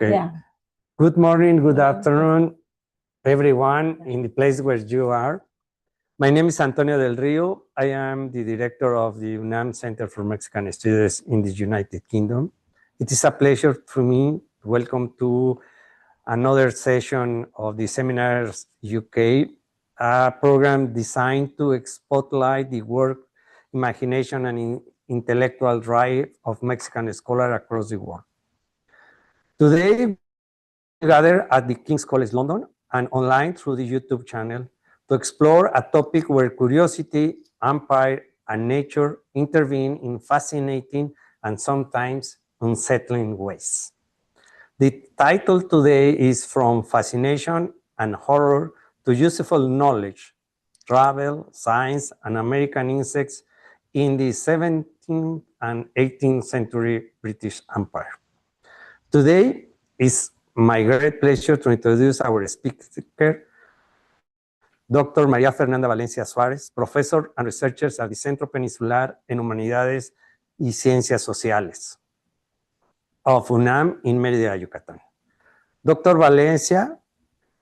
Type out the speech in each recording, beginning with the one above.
Okay. Yeah. Good morning, good afternoon, everyone in the place where you are. My name is Antonio del Rio. I am the director of the UNAM Center for Mexican Studies in the United Kingdom. It is a pleasure for me to welcome to another session of the Seminars UK, a program designed to spotlight the work, imagination, and intellectual drive of Mexican scholars across the world. Today, we gather at the King's College London and online through the YouTube channel to explore a topic where curiosity, empire, and nature intervene in fascinating and sometimes unsettling ways. The title today is From Fascination and Horror to Useful Knowledge, Travel, Science, and American Insects in the 17th and 18th century British Empire. Today, it's my great pleasure to introduce our speaker, Dr. María Fernanda Valencia Suárez, professor and researcher at the Centro Peninsular en Humanidades y Ciencias Sociales of UNAM in Mérida, Yucatán. Dr. Valencia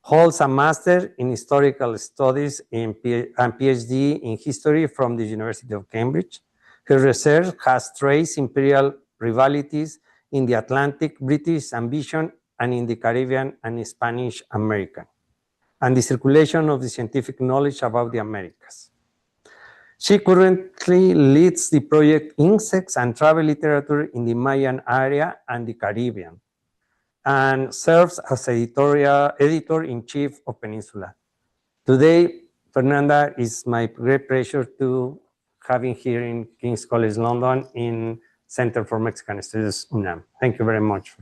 holds a Master in Historical Studies and PhD in History from the University of Cambridge. Her research has traced imperial rivalities in the Atlantic, British ambition, and in the Caribbean and Spanish American, and the circulation of the scientific knowledge about the Americas. She currently leads the project Insects and Travel Literature in the Mayan area and the Caribbean, and serves as editor-in-chief of Peninsula. Today, Fernanda, is my great pleasure to having here in King's College London in Center for Mexican Studies, UNAM. Thank you very much.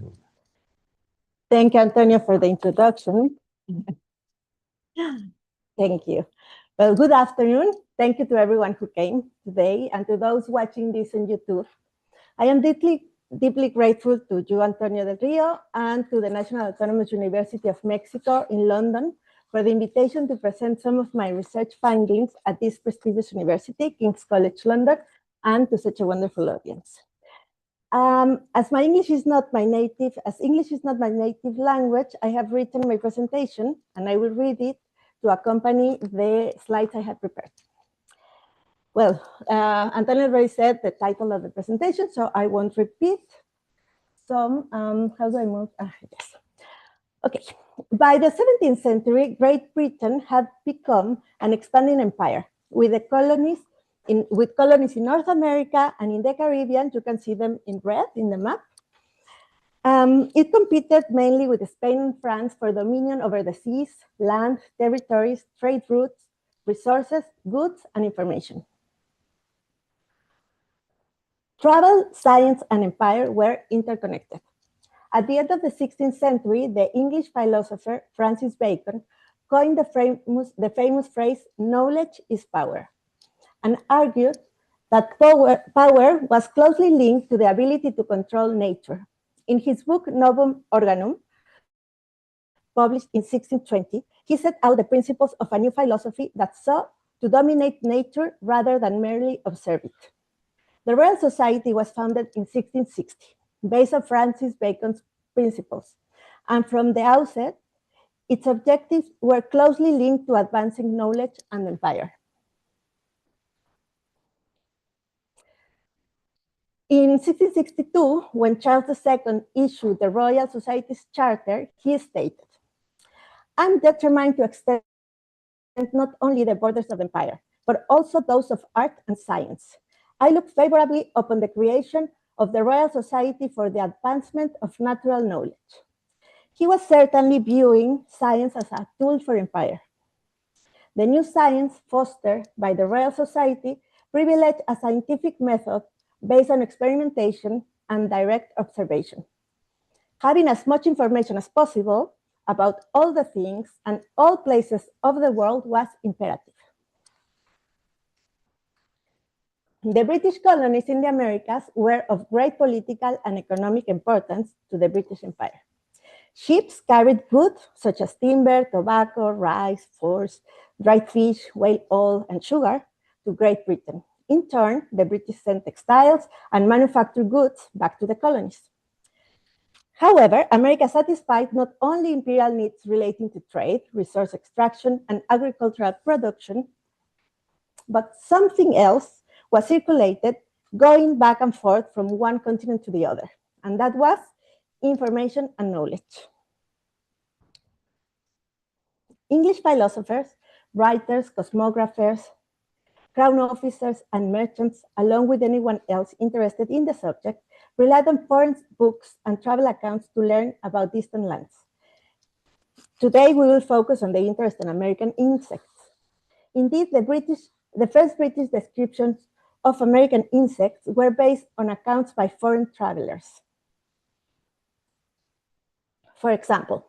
Thank you, Antonio, for the introduction. Thank you. Well, good afternoon. Thank you to everyone who came today and to those watching this on YouTube. I am deeply grateful to you, Antonio del Rio, and to the National Autonomous University of Mexico in London for the invitation to present some of my research findings at this prestigious university, King's College London, and to such a wonderful audience. As English is not my native language, I have written my presentation and I will read it to accompany the slides I have prepared. Well, Antonio already said the title of the presentation, so I won't repeat some. How do I move? Yes. Okay. By the 17th century, Great Britain had become an expanding empire with colonies in North America and in the Caribbean. You can see them in red in the map. It competed mainly with Spain and France for dominion over the seas, land, territories, trade routes, resources, goods, and information. Travel, science, and empire were interconnected. At the end of the 16th century, the English philosopher Francis Bacon coined the famous phrase, "knowledge is power," and argued that power was closely linked to the ability to control nature. In his book, Novum Organum, published in 1620, he set out the principles of a new philosophy that sought to dominate nature rather than merely observe it. The Royal Society was founded in 1660, based on Francis Bacon's principles, and from the outset, its objectives were closely linked to advancing knowledge and empire. In 1662, when Charles II issued the Royal Society's charter, he stated, "I'm determined to extend not only the borders of the empire, but also those of art and science. I look favorably upon the creation of the Royal Society for the advancement of natural knowledge." He was certainly viewing science as a tool for empire. The new science fostered by the Royal Society privileged a scientific method based on experimentation and direct observation. Having as much information as possible about all the things and all places of the world was imperative. The British colonies in the Americas were of great political and economic importance to the British Empire. Ships carried goods such as timber, tobacco, rice, furs, dried fish, whale oil, and sugar to Great Britain. In turn, the British sent textiles and manufactured goods back to the colonies. However, America satisfied not only imperial needs relating to trade, resource extraction, and agricultural production, but something else was circulated going back and forth from one continent to the other, and that was information and knowledge. English philosophers, writers, cosmographers, crown officers, and merchants, along with anyone else interested in the subject, relied on foreign books and travel accounts to learn about distant lands. Today, we will focus on the interest in American insects. Indeed, the first British descriptions of American insects were based on accounts by foreign travelers. For example,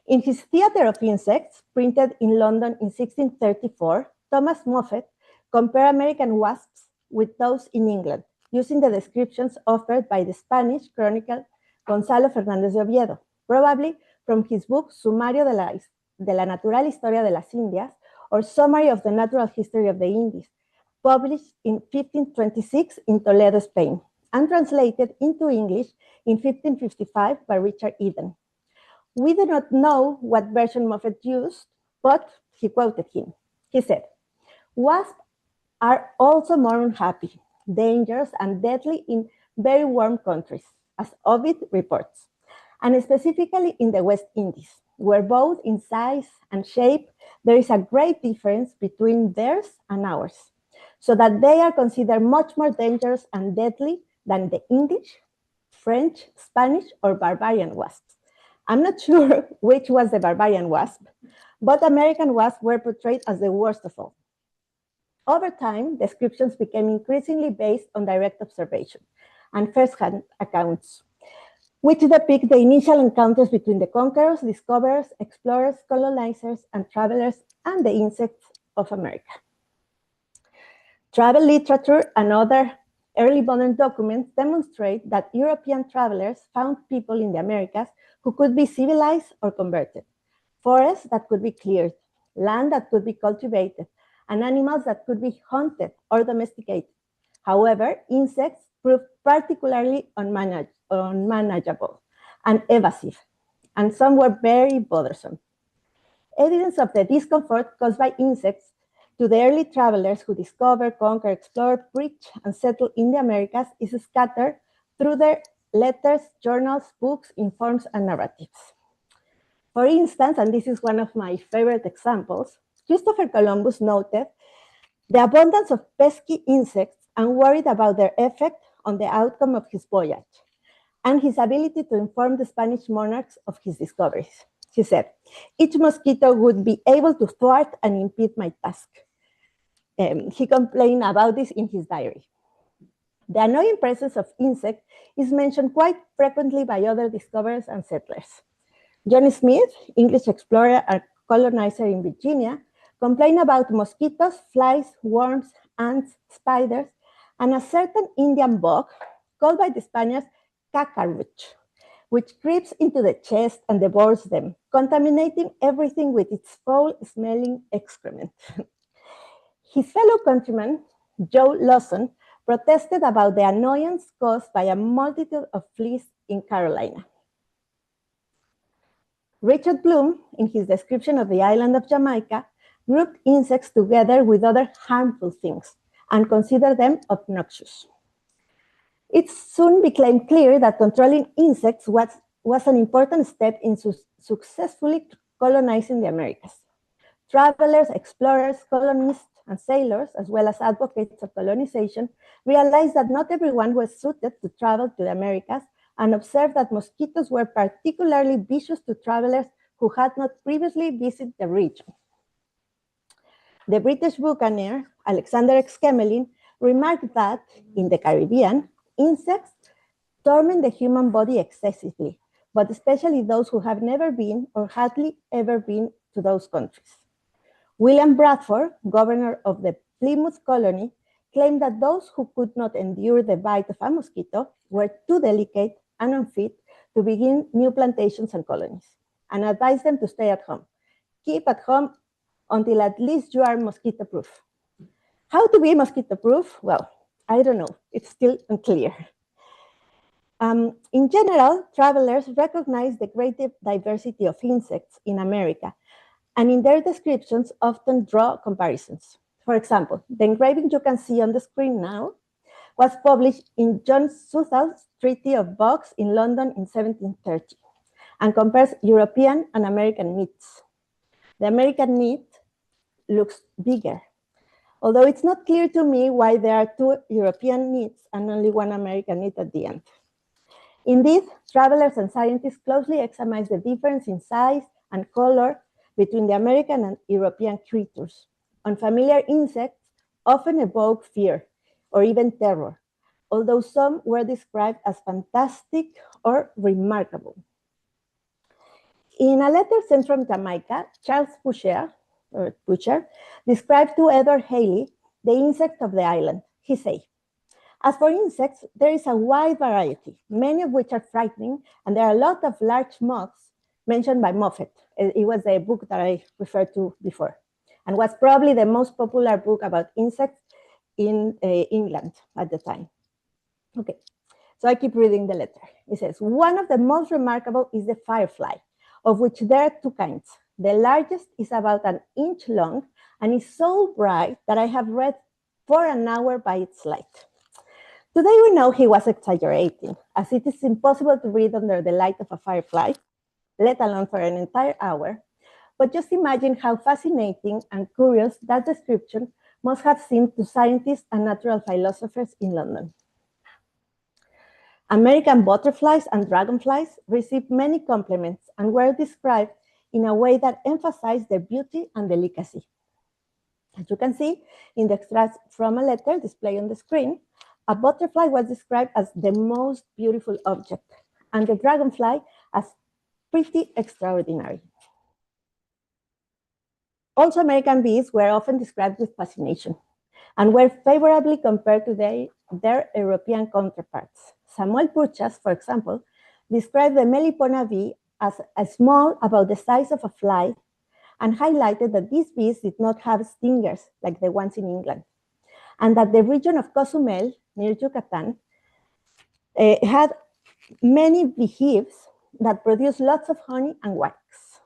in his Theatre of Insects, printed in London in 1634, Thomas Moffat compared American wasps with those in England, using the descriptions offered by the Spanish chronicle Gonzalo Fernández de Oviedo, probably from his book Sumario de la Natural Historia de las Indias, or Summary of the Natural History of the Indies, published in 1526 in Toledo, Spain, and translated into English in 1555 by Richard Eden. We do not know what version Moffat used, but he quoted him. He said, "Wasps are also more unhappy, dangerous, and deadly in very warm countries, as Ovid reports, and specifically in the West Indies, where both in size and shape there is a great difference between theirs and ours, so that they are considered much more dangerous and deadly than the English, French, Spanish, or barbarian wasps." I'm not sure which was the barbarian wasp, but American wasps were portrayed as the worst of all. Over time, descriptions became increasingly based on direct observation and first-hand accounts, which depict the initial encounters between the conquerors, discoverers, explorers, colonizers, and travelers, and the insects of America. Travel literature and other early modern documents demonstrate that European travelers found people in the Americas who could be civilized or converted, forests that could be cleared, land that could be cultivated, and animals that could be hunted or domesticated. However, insects proved particularly unmanageable and evasive, and some were very bothersome. Evidence of the discomfort caused by insects to the early travelers who discovered, conquered, explored, preached, and settled in the Americas is scattered through their letters, journals, books, informs, and narratives. For instance, and this is one of my favorite examples, Christopher Columbus noted the abundance of pesky insects and worried about their effect on the outcome of his voyage and his ability to inform the Spanish monarchs of his discoveries. He said, "Each mosquito would be able to thwart and impede my task." He complained about this in his diary. The annoying presence of insects is mentioned quite frequently by other discoverers and settlers. John Smith, English explorer and colonizer in Virginia, complained about mosquitoes, flies, worms, ants, spiders, and a certain Indian bug called by the Spaniards cacaruch, which creeps into the chest and devours them, contaminating everything with its foul-smelling excrement. His fellow countryman, Joe Lawson, protested about the annoyance caused by a multitude of fleas in Carolina. Richard Bloom, in his description of the island of Jamaica, grouped insects together with other harmful things and considered them obnoxious. It soon became clear that controlling insects was an important step in successfully colonizing the Americas. Travelers, explorers, colonists, and sailors, as well as advocates of colonization, realized that not everyone was suited to travel to the Americas and observed that mosquitoes were particularly vicious to travelers who had not previously visited the region. The British buccaneer, Alexander Exquemelin, remarked that, in the Caribbean, insects torment the human body excessively, but especially those who have never been or hardly ever been to those countries. William Bradford, governor of the Plymouth colony, claimed that those who could not endure the bite of a mosquito were too delicate and unfit to begin new plantations and colonies, and advised them to stay at home. Keep at home until at least you are mosquito-proof. How to be mosquito-proof? Well, I don't know. It's still unclear. In general, travelers recognize the great diversity of insects in America, and in their descriptions often draw comparisons. For example, the engraving you can see on the screen now was published in John Southall's Treaty of Bugs in London in 1730 and compares European and American nits. The American nit looks bigger, although it's not clear to me why there are 2 European nits and only 1 American nit at the end. Indeed, travelers and scientists closely examine the difference in size and color between the American and European creatures. Unfamiliar insects often evoke fear or even terror, although some were described as fantastic or remarkable. In a letter sent from Jamaica, Charles Butcher described to Edward Haley the insects of the island. He said, "As for insects, there is a wide variety, many of which are frightening, and there are a lot of large moths mentioned by Moffat." It was the book that I referred to before, and was probably the most popular book about insects in England at the time. Okay, so I keep reading the letter. It says, "One of the most remarkable is the firefly, of which there are 2 kinds. The largest is about 1 inch long and is so bright that I have read for an hour by its light." Today we know he was exaggerating, as it is impossible to read under the light of a firefly, let alone for an entire hour. But just imagine how fascinating and curious that description must have seemed to scientists and natural philosophers in London. American butterflies and dragonflies received many compliments and were described in a way that emphasized their beauty and delicacy. As you can see in the extracts from a letter displayed on the screen, a butterfly was described as the most beautiful object, and the dragonfly as pretty extraordinary. Also, American bees were often described with fascination and were favorably compared to their European counterparts. Samuel Purchas, for example, described the Melipona bee as a small, about the size of a fly, and highlighted that these bees did not have stingers like the ones in England, and that the region of Cozumel, near Yucatan, had many beehives that produce lots of honey and wax.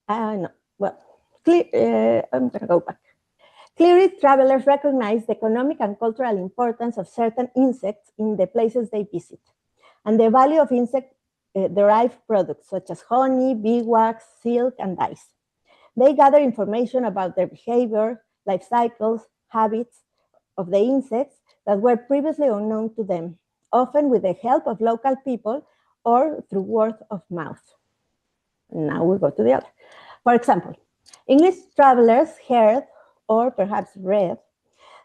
I'm gonna go back. Clearly, travelers recognize the economic and cultural importance of certain insects in the places they visit, and the value of insect-derived products such as honey, beeswax, silk, and dyes. They gather information about their behavior, life cycles, habits of the insects that were previously unknown to them, often with the help of local people or through word of mouth. Now we go to the other. For example, English travelers heard, or perhaps read,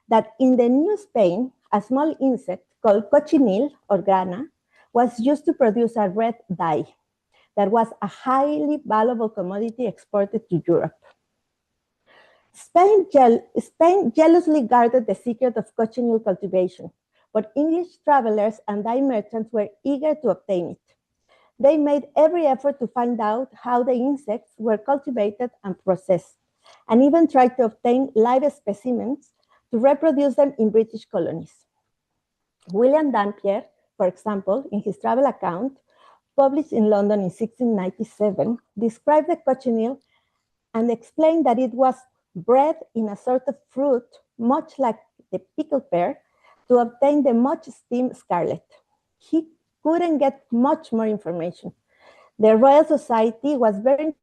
that in the New Spain, a small insect called cochineal or grana was used to produce a red dye that was a highly valuable commodity exported to Europe. Spain jealously guarded the secret of cochineal cultivation, but English travelers and dye merchants were eager to obtain it. They made every effort to find out how the insects were cultivated and processed, and even tried to obtain live specimens to reproduce them in British colonies. William Dampier, for example, in his travel account, published in London in 1697, described the cochineal and explained that it was bred in a sort of fruit, much like the pickled pear, to obtain the much esteemed scarlet. He couldn't get much more information. The Royal Society was very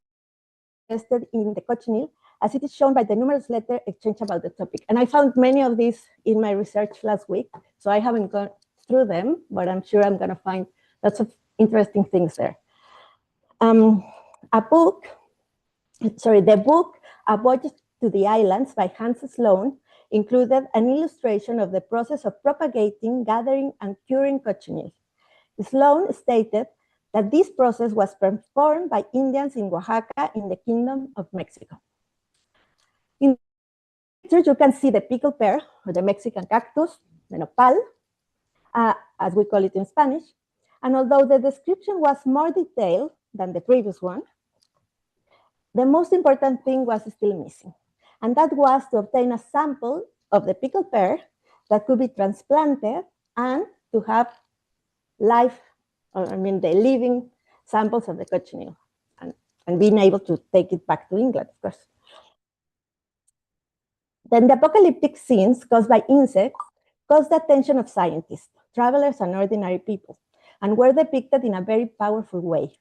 interested in the cochineal, as it is shown by the numerous letters exchanged about the topic. And I found many of these in my research last week, so I haven't gone through them, but I'm sure I'm going to find lots of interesting things there. The book, A Voyage to the Islands by Hans Sloane, included an illustration of the process of propagating, gathering, and curing cochineal. Sloane stated that this process was performed by Indians in Oaxaca in the Kingdom of Mexico. In the picture, you can see the pickled pear, or the Mexican cactus, the nopal, as we call it in Spanish. And although the description was more detailed than the previous one, the most important thing was still missing. And that was to obtain a sample of the pickled pear that could be transplanted and to have live, the living samples of the cochineal, and being able to take it back to England, of course. Then the apocalyptic scenes caused by insects caused the attention of scientists, travelers, and ordinary people, and were depicted in a very powerful way.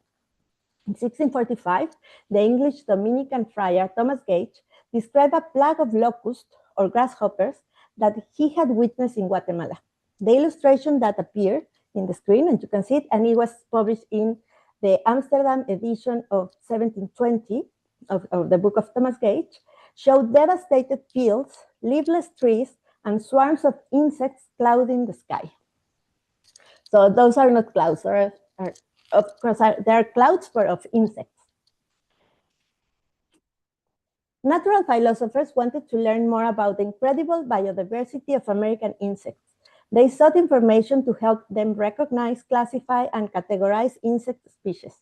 In 1645, the English Dominican friar Thomas Gage described a plague of locusts or grasshoppers that he had witnessed in Guatemala. The illustration that appeared in the screen, and you can see it, and it was published in the Amsterdam edition of 1720 of the book of Thomas Gage, showed devastated fields, leafless trees, and swarms of insects clouding the sky. So those are not clouds, of course, there are clouds of insects. Natural philosophers wanted to learn more about the incredible biodiversity of American insects. They sought information to help them recognize, classify, and categorize insect species.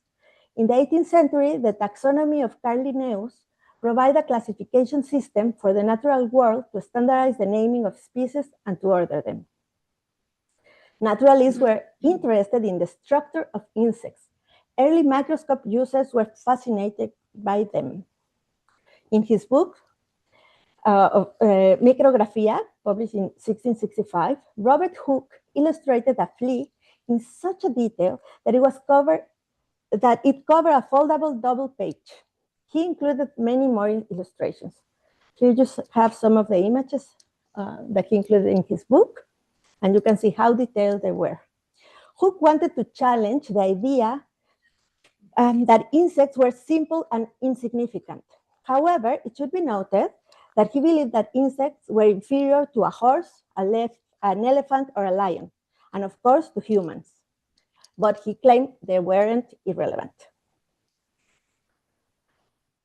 In the 18th century, the taxonomy of Carl Linnaeus provided a classification system for the natural world to standardize the naming of species and to order them. Naturalists were interested in the structure of insects. Early microscope users were fascinated by them. In his book, Micrographia, published in 1665, Robert Hooke illustrated a flea in such a detail that it covered a foldable double page. He included many more illustrations. Here you just have some of the images that he included in his book, and you can see how detailed they were. Hooke wanted to challenge the idea that insects were simple and insignificant. However, it should be noted that he believed that insects were inferior to a horse, an elephant, or a lion, and of course to humans. But he claimed they weren't irrelevant.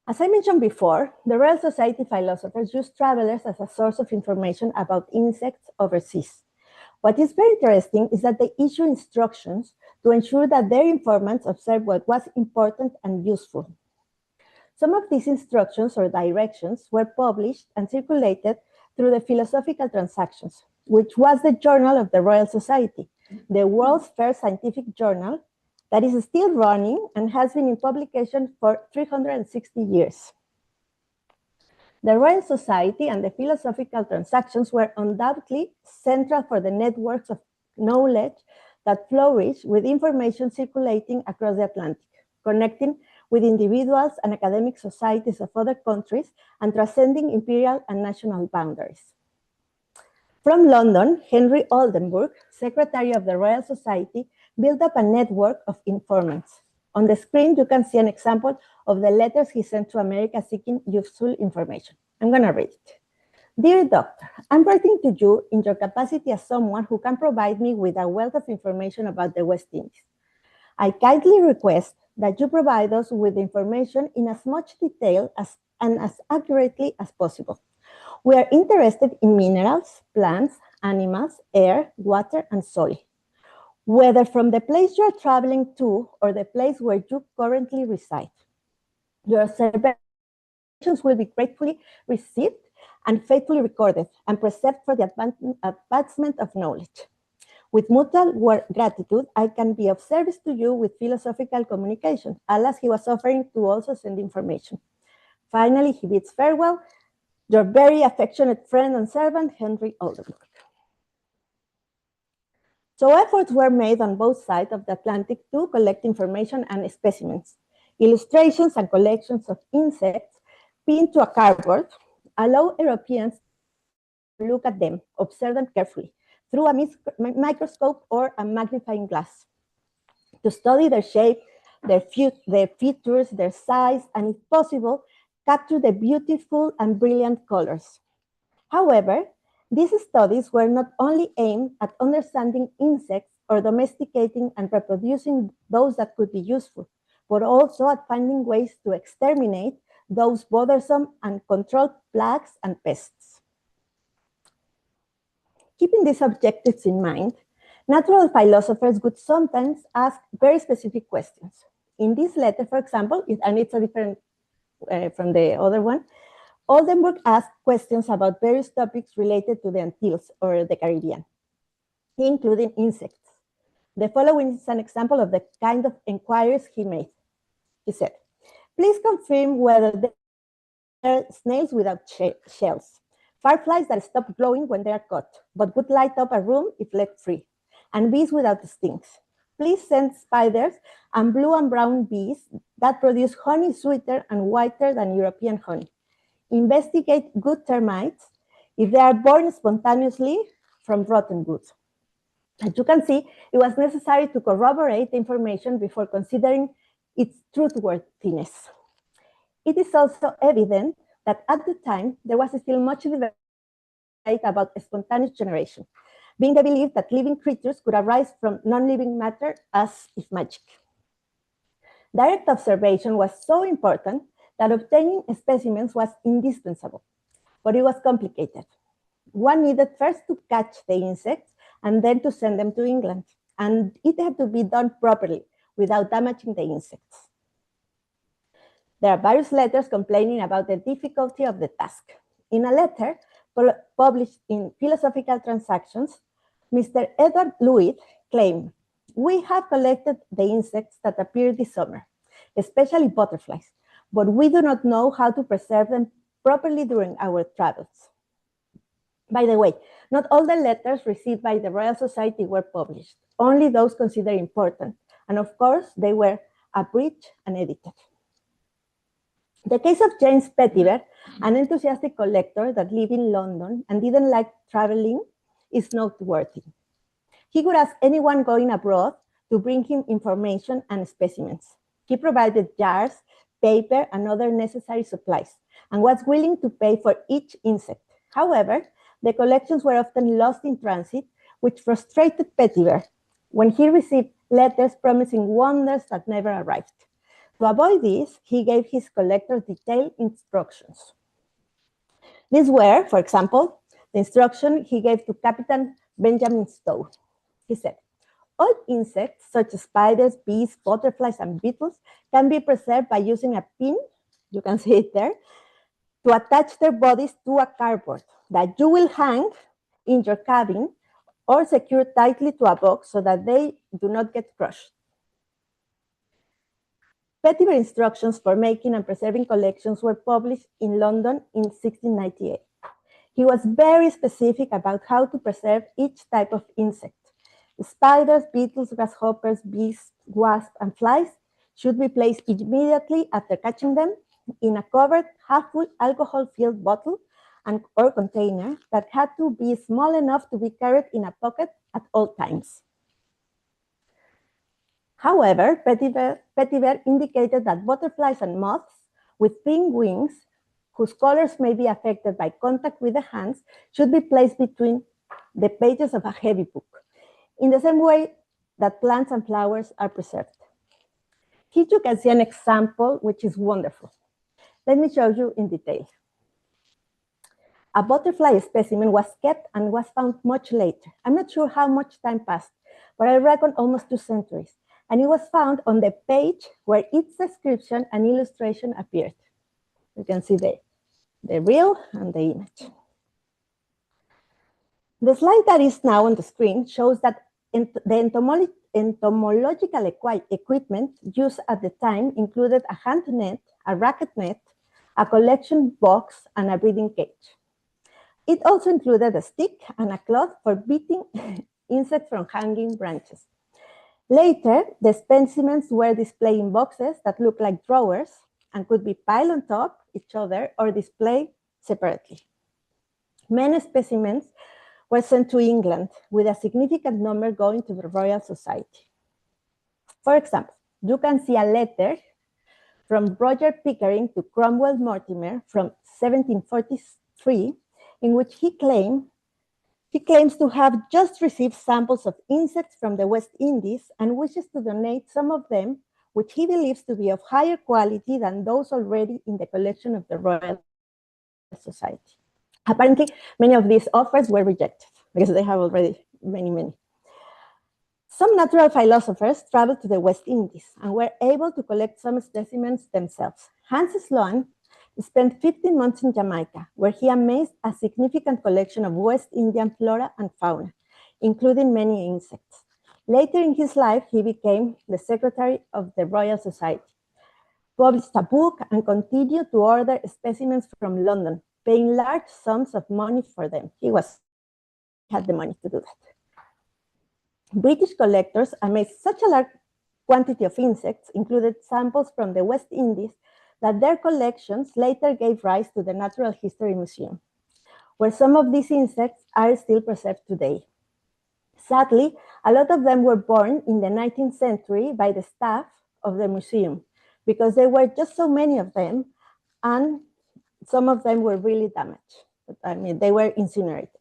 As I mentioned before, the Royal Society philosophers used travelers as a source of information about insects overseas. What is very interesting is that they issue instructions to ensure that their informants observe what was important and useful. Some of these instructions or directions were published and circulated through the Philosophical Transactions, which was the journal of the Royal Society, the world's first scientific journal that is still running and has been in publication for 360 years. The Royal Society and the Philosophical Transactions were undoubtedly central for the networks of knowledge that flourished with information circulating across the Atlantic, connecting with individuals and academic societies of other countries and transcending imperial and national boundaries. From London, Henry Oldenburg, Secretary of the Royal Society, built up a network of informants. On the screen, you can see an example of the letters he sent to America seeking useful information. I'm going to read it. Dear Doctor, I'm writing to you in your capacity as someone who can provide me with a wealth of information about the West Indies. I kindly request that you provide us with information in as much detail and as accurately as possible. We are interested in minerals, plants, animals, air, water, and soil. Whether from the place you are traveling to or the place where you currently reside. Your observations will be gratefully received and faithfully recorded and preserved for the advancement of knowledge. With mutual gratitude, I can be of service to you with philosophical communication, alas, he was offering to also send information. Finally, he bids farewell, your very affectionate friend and servant, Henry Oldenburg. So efforts were made on both sides of the Atlantic to collect information and specimens. Illustrations and collections of insects pinned to a cardboard allow Europeans to look at them, observe them carefully, through a microscope or a magnifying glass, to study their shape, their features, their size, and if possible, capture the beautiful and brilliant colors. However, these studies were not only aimed at understanding insects or domesticating and reproducing those that could be useful, but also at finding ways to exterminate those bothersome and control plagues and pests. Keeping these objectives in mind, natural philosophers would sometimes ask very specific questions. In this letter, for example, and it's a different from the other one, Oldenburg asked questions about various topics related to the Antilles or the Caribbean, including insects. The following is an example of the kind of inquiries he made. He said, please confirm whether there are snails without shells, fireflies that stop glowing when they are caught, but would light up a room if left free, and bees without stings. Please send spiders and blue and brown bees that produce honey sweeter and whiter than European honey. Investigate good termites if they are born spontaneously from rotten goods. As you can see, it was necessary to corroborate the information before considering its truthworthiness. It is also evident that at the time, there was still much debate about spontaneous generation, being the belief that living creatures could arise from non-living matter as if magic. Direct observation was so important that obtaining specimens was indispensable, but it was complicated. One needed first to catch the insects and then to send them to England, and it had to be done properly without damaging the insects. There are various letters complaining about the difficulty of the task. In a letter published in Philosophical Transactions, Mr. Edward Louis claimed, we have collected the insects that appear this summer, especially butterflies, but we do not know how to preserve them properly during our travels. By the way, not all the letters received by the Royal Society were published, only those considered important, and of course, they were abridged and edited. The case of James Petiver, an enthusiastic collector that lived in London and didn't like traveling, is noteworthy. He could ask anyone going abroad to bring him information and specimens. He provided jars, paper, and other necessary supplies, and was willing to pay for each insect. However, the collections were often lost in transit, which frustrated Petiver when he received letters promising wonders that never arrived. To avoid this, he gave his collectors detailed instructions. These were, for example, the instruction he gave to Captain Benjamin Stowe. He said, all insects, such as spiders, bees, butterflies, and beetles, can be preserved by using a pin, you can see it there, to attach their bodies to a cardboard that you will hang in your cabin or secure tightly to a box so that they do not get crushed. Petiver instructions for making and preserving collections were published in London in 1698. He was very specific about how to preserve each type of insect. Spiders, beetles, grasshoppers, bees, wasps, and flies should be placed immediately after catching them in a covered, half-full alcohol-filled bottle or container that had to be small enough to be carried in a pocket at all times. However, Petiver indicated that butterflies and moths with thin wings, whose colors may be affected by contact with the hands, should be placed between the pages of a heavy book, in the same way that plants and flowers are preserved. Here you can see an example which is wonderful. Let me show you in detail. A butterfly specimen was kept and was found much later. I'm not sure how much time passed, but I reckon almost 2 centuries. And it was found on the page where its description and illustration appeared. You can see the reel and the image. The slide that is now on the screen shows that the entomological equipment used at the time included a hand net, a racket net, a collection box, and a breeding cage. It also included a stick and a cloth for beating insects from hanging branches. Later, the specimens were displayed in boxes that looked like drawers and could be piled on top each other or displayed separately. Many specimens were sent to England, with a significant number going to the Royal Society. For example, you can see a letter from Roger Pickering to Cromwell Mortimer from 1743, in which he claims to have just received samples of insects from the West Indies and wishes to donate some of them, which he believes to be of higher quality than those already in the collection of the Royal Society. Apparently, many of these offers were rejected because they have already many. Some natural philosophers traveled to the West Indies and were able to collect some specimens themselves. Hans Sloane spent 15 months in Jamaica, where he amassed a significant collection of West Indian flora and fauna, including many insects. Later in his life, he became the secretary of the Royal Society, published a book, and continued to order specimens from London, paying large sums of money for them. He had the money to do that. British collectors amassed such a large quantity of insects, included samples from the West Indies, that their collections later gave rise to the Natural History Museum, where some of these insects are still preserved today. Sadly, a lot of them were born in the 19th century by the staff of the museum, because there were just so many of them, and some of them were really damaged. I mean, they were incinerated.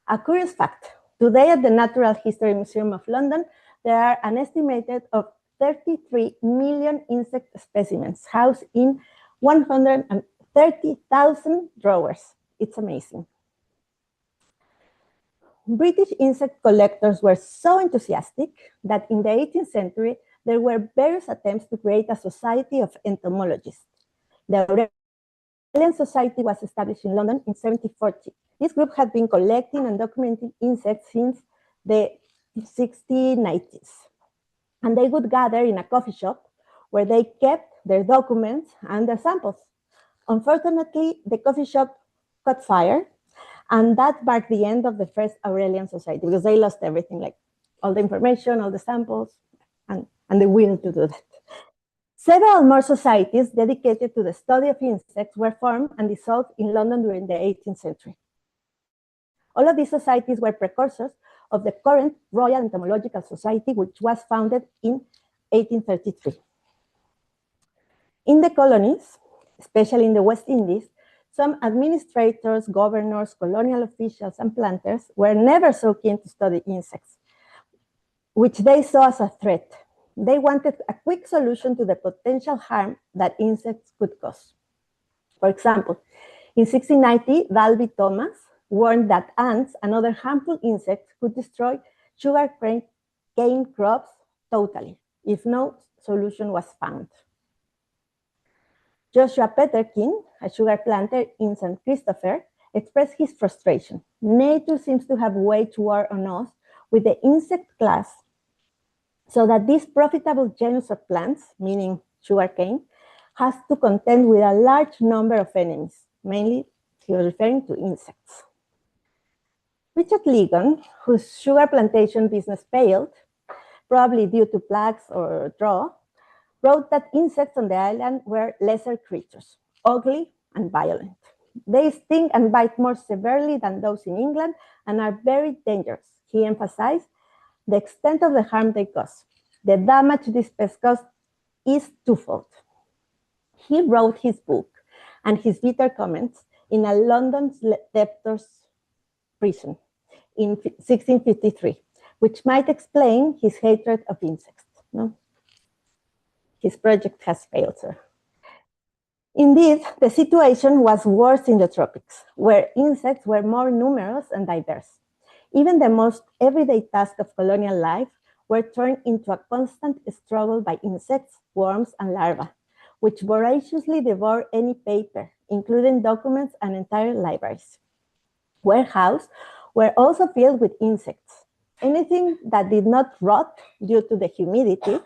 A curious fact, today at the Natural History Museum of London, there are an estimated of 33 million insect specimens housed in 130,000 drawers. It's amazing. British insect collectors were so enthusiastic that in the 18th century, there were various attempts to create a society of entomologists. The Aurelian Society was established in London in 1740. This group had been collecting and documenting insects since the 1690s. And they would gather in a coffee shop where they kept their documents and their samples. Unfortunately, the coffee shop caught fire, and that marked the end of the first Aurelian Society, because they lost everything, like all the information, all the samples, and the will to do that. Several more societies dedicated to the study of insects were formed and dissolved in London during the 18th century. All of these societies were precursors of the current Royal Entomological Society, which was founded in 1833. In the colonies, especially in the West Indies, some administrators, governors, colonial officials, and planters were never so keen to study insects, which they saw as a threat. They wanted a quick solution to the potential harm that insects could cause. For example, in 1690, Dalby Thomas warned that ants and other harmful insects could destroy sugarcane crops totally if no solution was found. Joshua Peterkin, a sugar planter in St. Christopher, expressed his frustration. Nature seems to have waged war on us with the insect class, so that this profitable genus of plants, meaning sugarcane, has to contend with a large number of enemies. Mainly, he was referring to insects. Richard Ligon, whose sugar plantation business failed, probably due to plagues or drought, wrote that insects on the island were lesser creatures, ugly and violent. They sting and bite more severely than those in England and are very dangerous. He emphasized the extent of the harm they cause. The damage this pest causes is twofold. He wrote his book and his bitter comments in a London debtor's prison in 1653, which might explain his hatred of insects. No? His project has failed, sir. Indeed, the situation was worse in the tropics, where insects were more numerous and diverse. Even the most everyday tasks of colonial life were turned into a constant struggle by insects, worms, and larvae, which voraciously devour any paper, including documents and entire libraries. Warehouses were also filled with insects. Anything that did not rot due to the humidity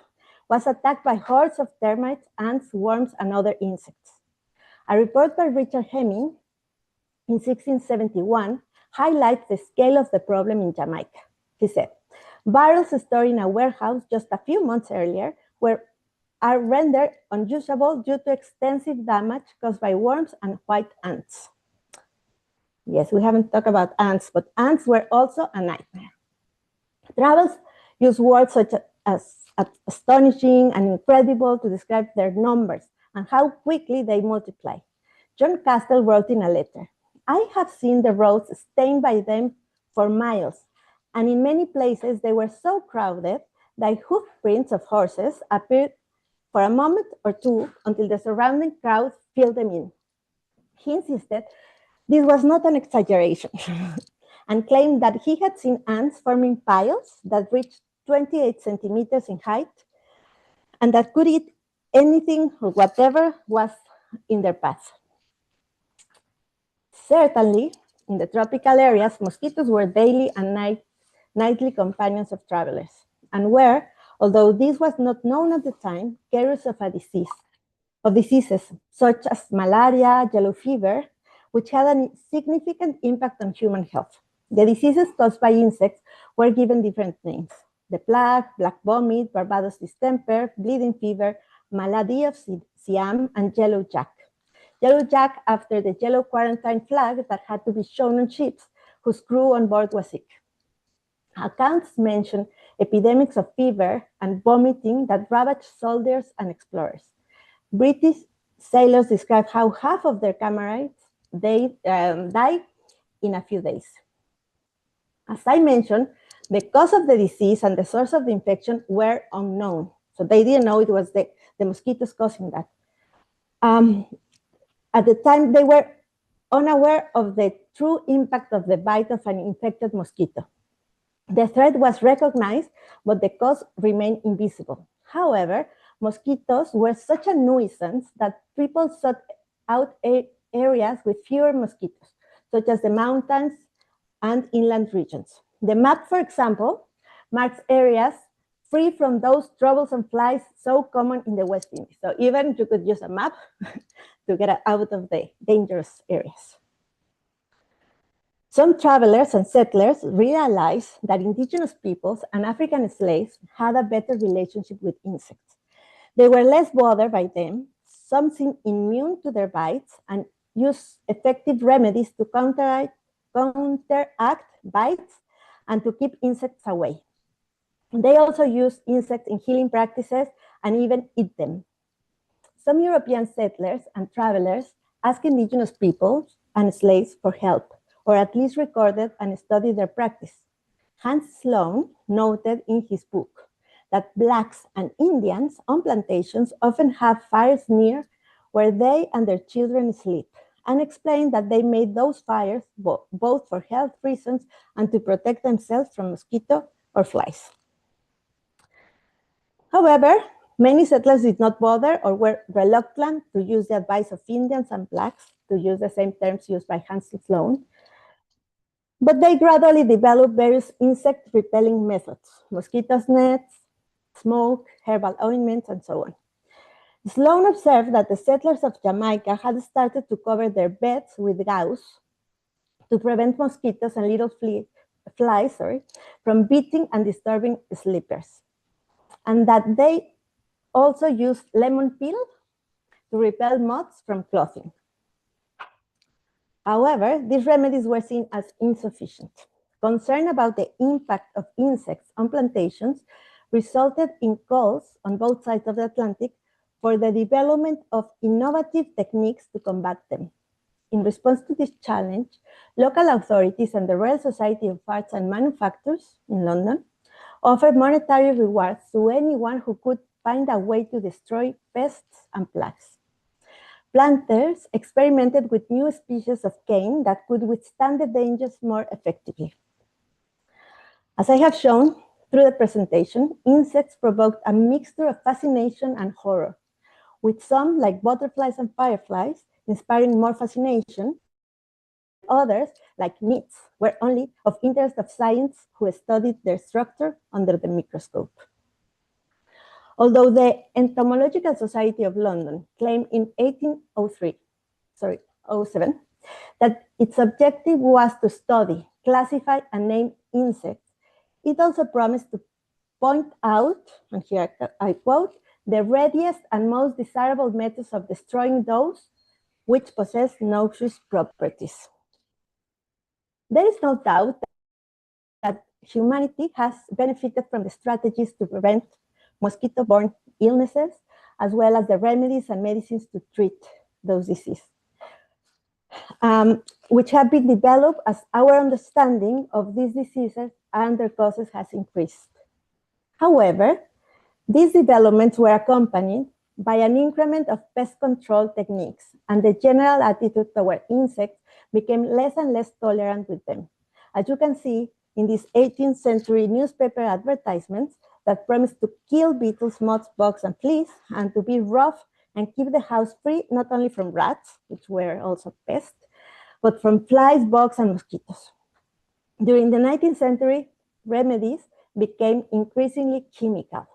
was attacked by hordes of termites, ants, worms, and other insects. A report by Richard Hemming in 1671 highlights the scale of the problem in Jamaica. He said, barrels stored in a warehouse just a few months earlier are rendered unusable due to extensive damage caused by worms and white ants. Yes, we haven't talked about ants, but ants were also a nightmare. Travels use words such as astonishing and incredible to describe their numbers and how quickly they multiply. John Castell wrote in a letter, I have seen the roads stained by them for miles, and in many places they were so crowded that hoof prints of horses appeared for a moment or two until the surrounding crowd filled them in. He insisted this was not an exaggeration and claimed that he had seen ants forming piles that reached 28 centimeters in height and that could eat anything or whatever was in their path. Certainly, in the tropical areas, mosquitoes were daily and night nightly companions of travelers, and were, although this was not known at the time, carriers of diseases such as malaria, yellow fever, which had a significant impact on human health. The diseases caused by insects were given different names: the plague, black vomit, Barbados distemper, bleeding fever, malady of Siam, and yellow jack. Yellow jack after the yellow quarantine flag that had to be shown on ships whose crew on board was sick. Accounts mention epidemics of fever and vomiting that ravaged soldiers and explorers. British sailors describe how half of their comrades died in a few days. As I mentioned, the cause of the disease and the source of the infection were unknown. So they didn't know it was the mosquitoes causing that. At the time, they were unaware of the true impact of the bite of an infected mosquito. The threat was recognized, but the cause remained invisible. However, mosquitoes were such a nuisance that people sought out areas with fewer mosquitoes, such as the mountains and inland regions. The map, for example, marks areas free from those troublesome flies so common in the West Indies. So even you could use a map to get out of the dangerous areas. Some travelers and settlers realized that indigenous peoples and African slaves had a better relationship with insects. They were less bothered by them, some seemed immune to their bites, and used effective remedies to counteract bites and to keep insects away. They also used insects in healing practices and even eat them. Some European settlers and travelers asked indigenous peoples and slaves for help, or at least recorded and studied their practice. Hans Sloane noted in his book that blacks and Indians on plantations often have fires near where they and their children sleep, and explained that they made those fires both for health reasons and to protect themselves from mosquito or flies. However, many settlers did not bother or were reluctant to use the advice of Indians and blacks, to use the same terms used by Hans Sloane. But they gradually developed various insect-repelling methods: mosquito nets, smoke, herbal ointments, and so on. Sloane observed that the settlers of Jamaica had started to cover their beds with gauze to prevent mosquitoes and little flies from beating and disturbing sleepers, and that they also used lemon peel to repel moths from clothing. However, these remedies were seen as insufficient. Concern about the impact of insects on plantations resulted in calls on both sides of the Atlantic for the development of innovative techniques to combat them. In response to this challenge, local authorities and the Royal Society of Arts and Manufactures in London offered monetary rewards to anyone who could find a way to destroy pests and plagues. Planters experimented with new species of cane that could withstand the dangers more effectively. As I have shown through the presentation, insects provoked a mixture of fascination and horror, with some, like butterflies and fireflies, inspiring more fascination. Others, like nits, were only of interest of science who studied their structure under the microscope. Although the Entomological Society of London claimed in 1807 that its objective was to study, classify, and name insects, it also promised to point out, and here I quote, the readiest and most desirable methods of destroying those which possess noxious properties. There is no doubt that humanity has benefited from the strategies to prevent mosquito-borne illnesses, as well as the remedies and medicines to treat those diseases, which have been developed as our understanding of these diseases and their causes has increased. However, these developments were accompanied by an increment of pest control techniques, and the general attitude toward insects became less and less tolerant with them. As you can see in these 18th century newspaper advertisements that promised to kill beetles, moths, bugs, and fleas, and to be rough and keep the house free not only from rats, which were also pests, but from flies, bugs, and mosquitoes. During the 19th century, remedies became increasingly chemical.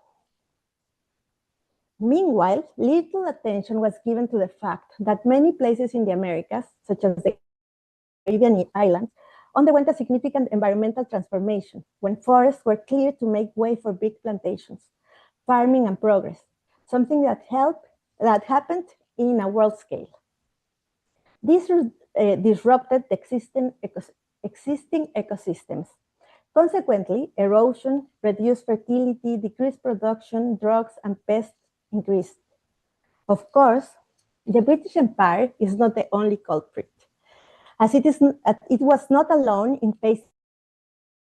Meanwhile, little attention was given to the fact that many places in the Americas, such as the Caribbean islands, underwent a significant environmental transformation when forests were cleared to make way for big plantations, farming and progress, something that happened in a world scale. This disrupted the existing ecosystems. Consequently, erosion, reduced fertility, decreased production, drugs, and pests increased. Of course, the British Empire is not the only culprit, as it was not alone in facing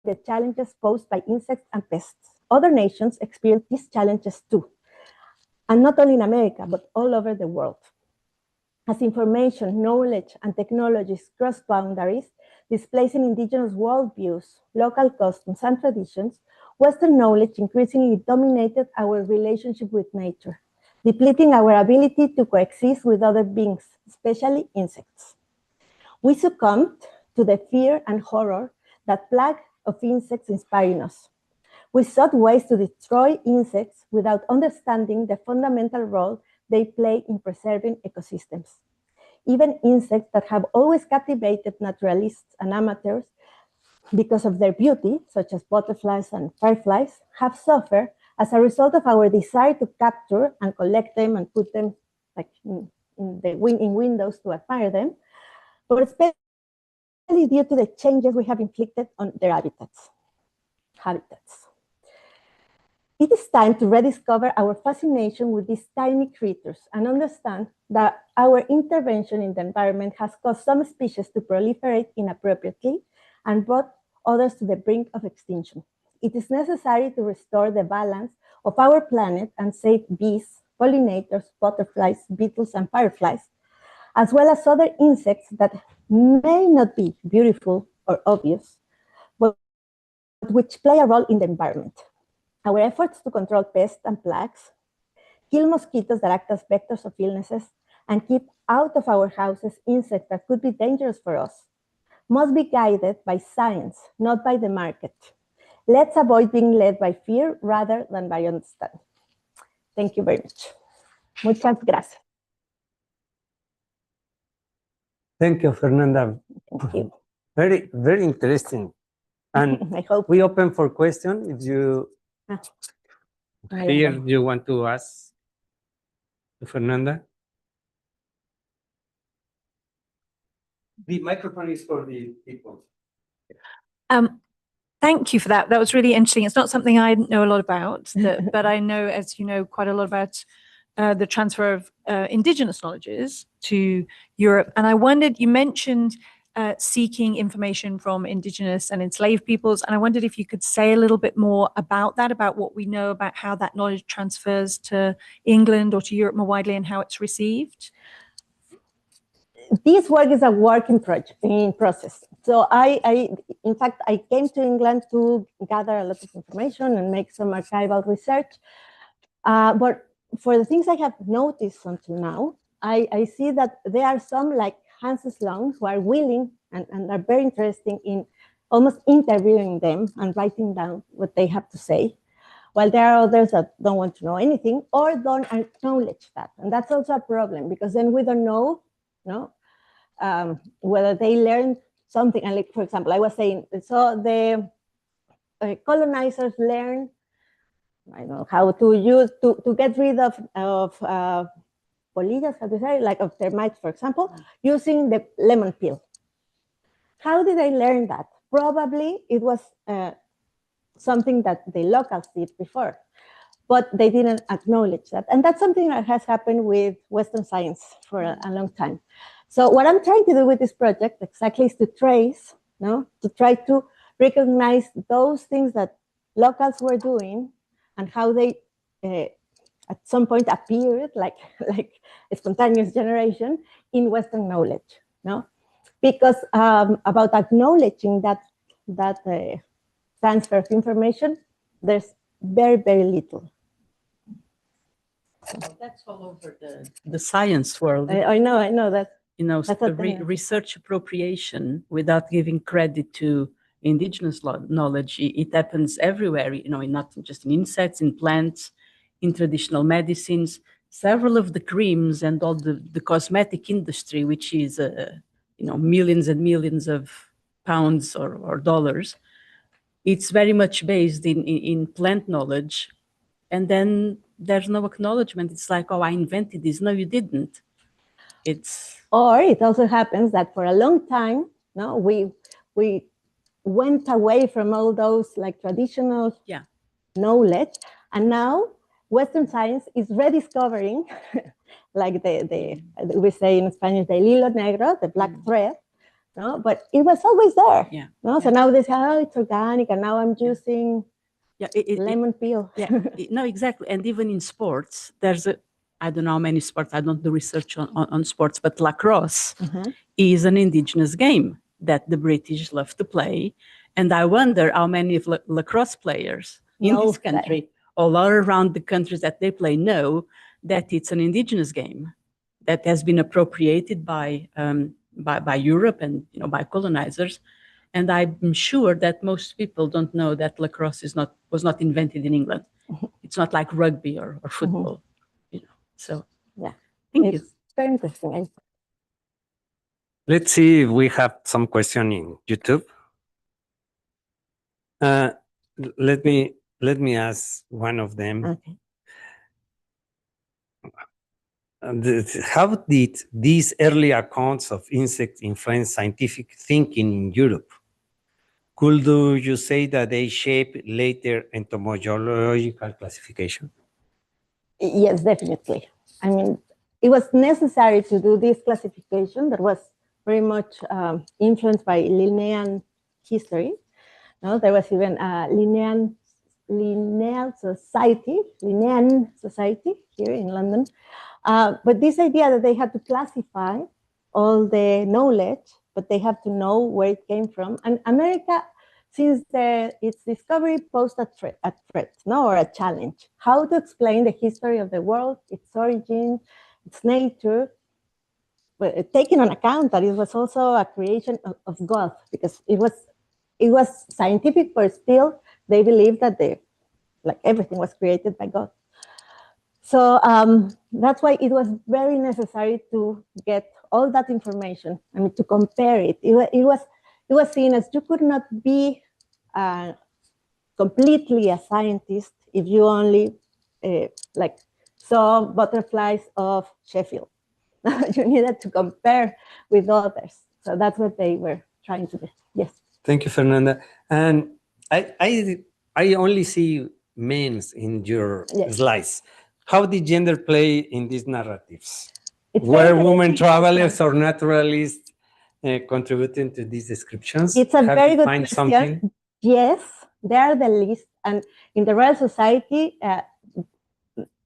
the challenges posed by insects and pests. Other nations experienced these challenges too, and not only in America, but all over the world. As information, knowledge, and technologies crossed boundaries, displacing indigenous worldviews, local customs, and traditions, Western knowledge increasingly dominated our relationship with nature, depleting our ability to coexist with other beings, especially insects. We succumbed to the fear and horror that plague of insects inspiring us. We sought ways to destroy insects without understanding the fundamental role they play in preserving ecosystems. Even insects that have always captivated naturalists and amateurs because of their beauty, such as butterflies and fireflies, have suffered as a result of our desire to capture and collect them and put them like in windows to admire them, but especially due to the changes we have inflicted on their habitats. It is time to rediscover our fascination with these tiny creatures and understand that our intervention in the environment has caused some species to proliferate inappropriately and brought others to the brink of extinction. It is necessary to restore the balance of our planet and save bees, pollinators, butterflies, beetles, and fireflies, as well as other insects that may not be beautiful or obvious, but which play a role in the environment. Our efforts to control pests and plagues, kill mosquitoes that act as vectors of illnesses, and keep out of our houses insects that could be dangerous for us, must be guided by science, not by the market. Let's avoid being led by fear rather than by understanding. Thank you very much. Muchas gracias. Thank you, Fernanda. Thank you. Very, very interesting. And I hope we open for questions. If you here you want to ask to Fernanda. The microphone is for the people. Thank you for that. That was really interesting. It's not something I know a lot about, but I know, as you know, quite a lot about the transfer of indigenous knowledges to Europe. And I wondered, you mentioned seeking information from indigenous and enslaved peoples. And I wondered if you could say a little bit more about that, about what we know about how that knowledge transfers to England or to Europe more widely and how it's received. This work is a work in process. So in fact, I came to England to gather a lot of information and make some archival research. But for the things I have noticed until now, I see that there are some like Hans Sloan who are willing and are very interested in almost interviewing them and writing down what they have to say, while there are others that don't want to know anything or don't acknowledge that. And that's also a problem because then we don't know, whether they learned something. And like, for example, I was saying, so the colonizers learned, I don't know, how to use, to get rid of polillas, how to say, like of termites, for example, using the lemon peel. How did they learn that? Probably it was something that the locals did before, but they didn't acknowledge that. And that's something that has happened with Western science for a long time. So what I'm trying to do with this project exactly is to trace, to try to recognize those things that locals were doing and how they at some point appeared like a spontaneous generation in Western knowledge, because about acknowledging that transfer of information, there's very, very little. Well, that's all over the science world. I know that. Research appropriation without giving credit to indigenous knowledge. It happens everywhere, you know, not just in insects, in plants, in traditional medicines. Several of the creams and all the cosmetic industry, which is, you know, millions and millions of pounds or dollars, it's very much based in plant knowledge. And then there's no acknowledgement. It's like, oh, I invented this. No, you didn't. Or it also happens that for a long time, no, we went away from all those like traditional knowledge, and now Western science is rediscovering, like we say in Spanish, the hilo negro, the black thread, no, but it was always there. Yeah. No, so now they say, oh, it's organic, and now I'm using lemon peel. No, exactly. And even in sports, there's I don't know how many sports, I don't do research on sports, but lacrosse is an indigenous game that the British love to play. And I wonder how many of lacrosse players in this country, all around the countries that they play, know that it's an indigenous game that has been appropriated by Europe and, you know, by colonizers. And I'm sure that most people don't know that lacrosse was not invented in England. It's not like rugby or football, you know. So thank you. Very interesting. Let's see if we have some question in YouTube. Let me ask one of them. Okay. How did these early accounts of insects influence scientific thinking in Europe? Could you say that they shape later entomological classification? Yes, definitely. I mean, it was necessary to do this classification that was very much influenced by Linnean history. No, there was even a Linnean society here in London. But this idea that they had to classify all the knowledge, but they have to know where it came from. And America, since its discovery, posed a threat, no, or a challenge. How to explain the history of the world, its origin, its nature, but taking on account that it was also a creation of God, because it was scientific, but still they believed that everything was created by God. So that's why it was very necessary to get all that information. I mean, to compare it. It was seen as you could not be completely a scientist if you only saw butterflies of Sheffield. You needed to compare with others. So that's what they were trying to do. Yes. Thank you, Fernanda. And I only see men in your slides. How did gender play in these narratives? Were women travelers or naturalists contributing to these descriptions? It's a very good question. Something? Yes, they are the least. And in the Royal Society,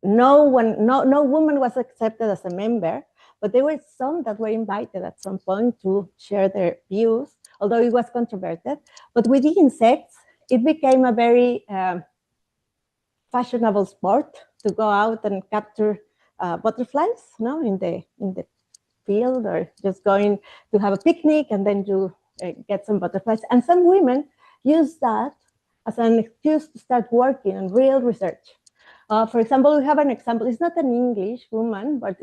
no woman was accepted as a member, but there were some that were invited at some point to share their views, although it was controverted. But with the insects, it became a very fashionable sport to go out and capture butterflies, no, in the field, or just going to have a picnic and then you get some butterflies. And some women use that as an excuse to start working on real research. For example, we have an example. It's not an English woman, but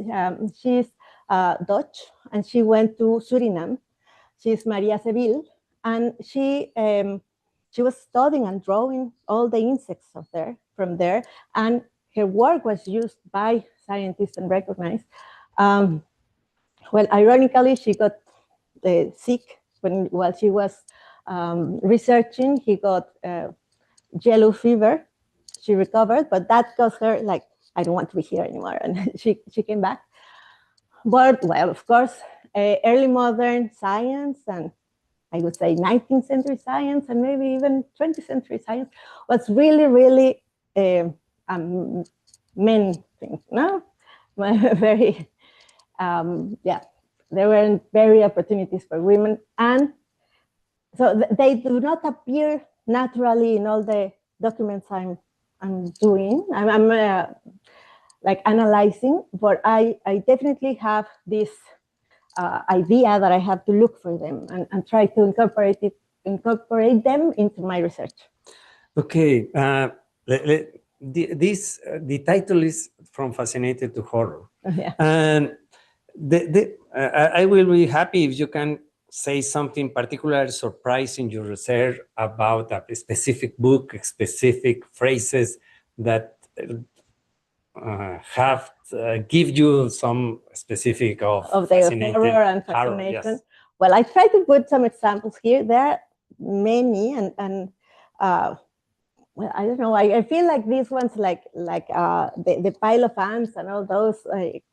she's Dutch, and she went to Suriname. She's María, and she was studying and drawing all the insects from there, and her work was used by scientists and recognized. Well, ironically, she got sick while she was researching. He got yellow fever. She recovered, but that caused her like, I don't want to be here anymore, and she came back. But well, of course, early modern science, and I would say 19th century science, and maybe even 20th century science, was really, really men thing, no? Very, there weren't very opportunities for women, and so they do not appear naturally in all the documents I'm doing. I'm like analyzing, but I definitely have this idea that I have to look for them and try to incorporate it incorporate them into my research. Okay, the title is From Fascinated to Horror. Yeah. And I will be happy if you can say something particular surprising your research about a specific book, specific phrases that have give you some specific of the horror and fascination. Yes. Well, I try to put some examples here. There are many, and well, I don't know. I feel like these ones, like the pile of ants and all those,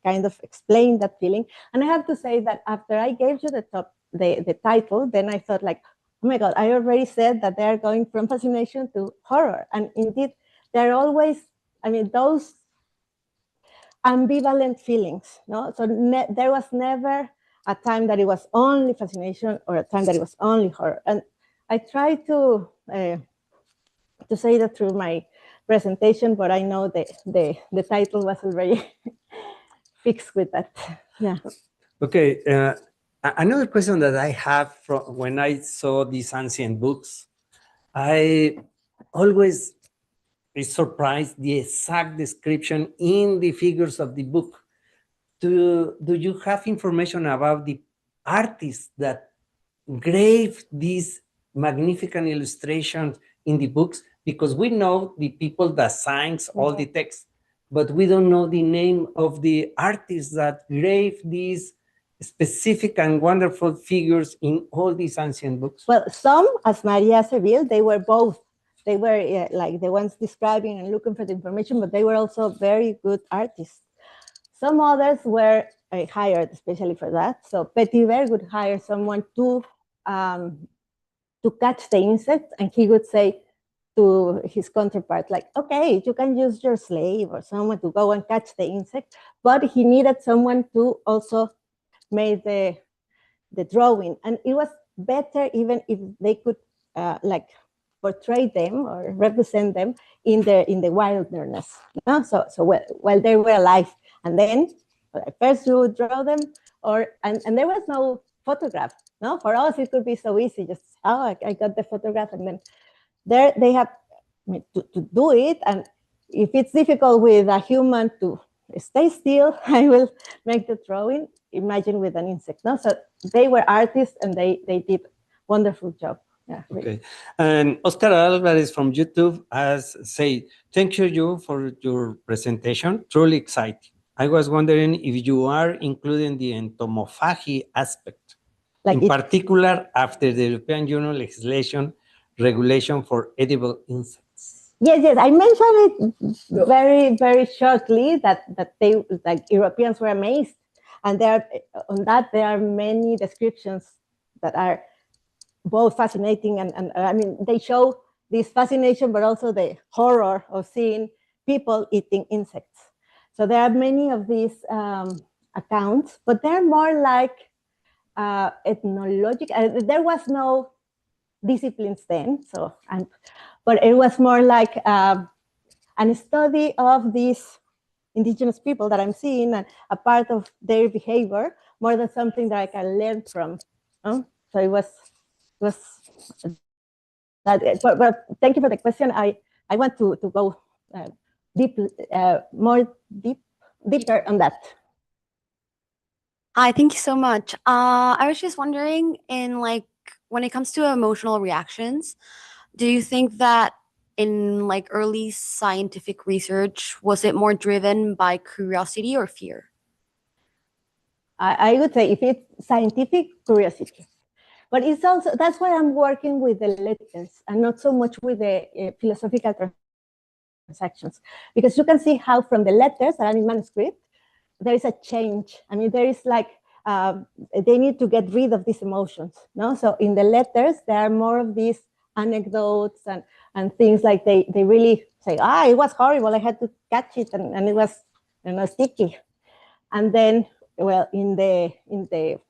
kind of explain that feeling. And I have to say that after I gave you the title, then I thought like, oh my God, I already said that they are going from fascination to horror. And indeed, they're always, I mean, those ambivalent feelings, no? So there was never a time that it was only fascination or a time that it was only horror. And I try to say that through my presentation, but I know the title was already fixed with that. Yeah. Okay. Another question that I have from when I saw these ancient books, I always is surprised the exact description in the figures of the book. Do you have information about the artists that graved these magnificent illustrations in the books? Because we know the people that signs all the text, but we don't know the name of the artists that graved these specific and wonderful figures in all these ancient books. Well, some, as María revealed, they were both. They were like the ones describing and looking for the information, but they were also very good artists. Some others were hired especially for that. So Petiver would hire someone to catch the insect, and he would say to his counterpart, like, okay, you can use your slave or someone to go and catch the insect, but he needed someone to also make the drawing. And it was better even if they could like portray them or represent them in the wilderness. You know? So while they were alive, and then first you would draw them, and there was no photograph. No, for us it could be so easy. Just I got the photograph, and then there they have to do it. And if it's difficult with a human to stay still, I will make the drawing. Imagine with an insect. No, so they were artists, and they did wonderful job. Yeah, really. Okay. And Oscar Alvarez from YouTube has said, thank you for your presentation. Truly exciting. I was wondering if you are including the entomophagy aspect, Like in particular after the European Union legislation regulation for edible insects. Yes, I mentioned it very, very shortly that they, like, Europeans were amazed, and there are many descriptions that are both fascinating and I mean, they show this fascination, but also the horror of seeing people eating insects. So there are many of these accounts, but they're more like ethnological. There was no disciplines then, so but it was more like a study of these indigenous people that I'm seeing and a part of their behavior more than something that I can learn from. So it was that. But thank you for the question. I want to go deeper on that. Hi, thank you so much. I was just wondering, when it comes to emotional reactions, do you think that in early scientific research, was it more driven by curiosity or fear? I would say if it's scientific, curiosity. But it's also, that's why I'm working with the letters and not so much with the philosophical transactions. Because you can see how from the letters that are in manuscript, there is a change. I mean, there is like, they need to get rid of these emotions. No? So in the letters, there are more of these anecdotes and things like they really say, it was horrible. I had to catch it and it was, sticky. And then, well, in the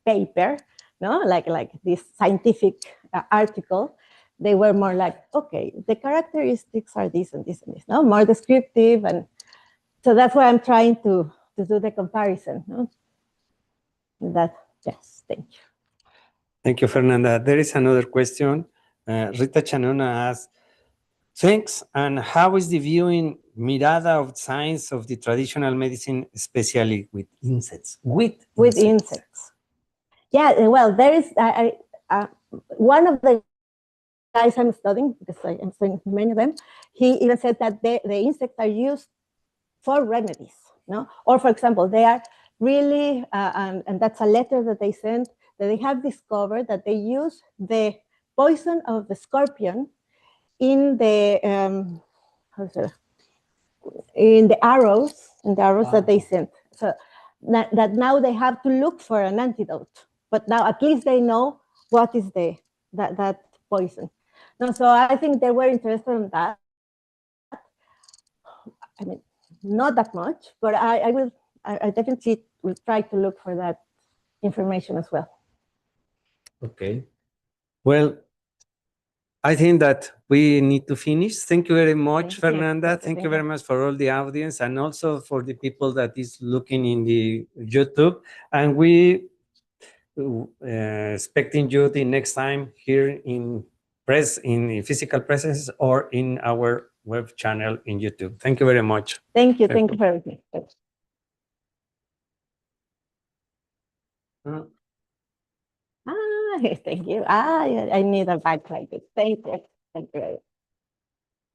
paper, no, like this scientific article, they were more like, okay, the characteristics are this and this and this, no, more descriptive, and so that's why I'm trying to do the comparison. No, that yes, thank you. Thank you, Fernanda. There is another question. Rita Chanona asks, thanks. And how is the viewing mirada of science of the traditional medicine, especially with insects? With insects. Yeah, well, there is one of the guys I'm studying, because I'm studying many of them, he even said that the insects are used for remedies, no? Or for example, they are really, and that's a letter that they sent, that they have discovered that they use the poison of the scorpion in the arrows that they sent. So that now they have to look for an antidote, but now at least they know what is that poison. No, so I think they were interested in that. I mean, not that much, but I definitely will try to look for that information as well. Okay. Well, I think that we need to finish. Thank you very much, Fernanda. Thank you very much for all the audience and also for the people that is looking in the YouTube. And we expecting you the next time here in physical presence or in our web channel in YouTube. Thank you very much. Thank you. Thank you for everything. Thank you. I need a bag like this. Thank you. Thank you.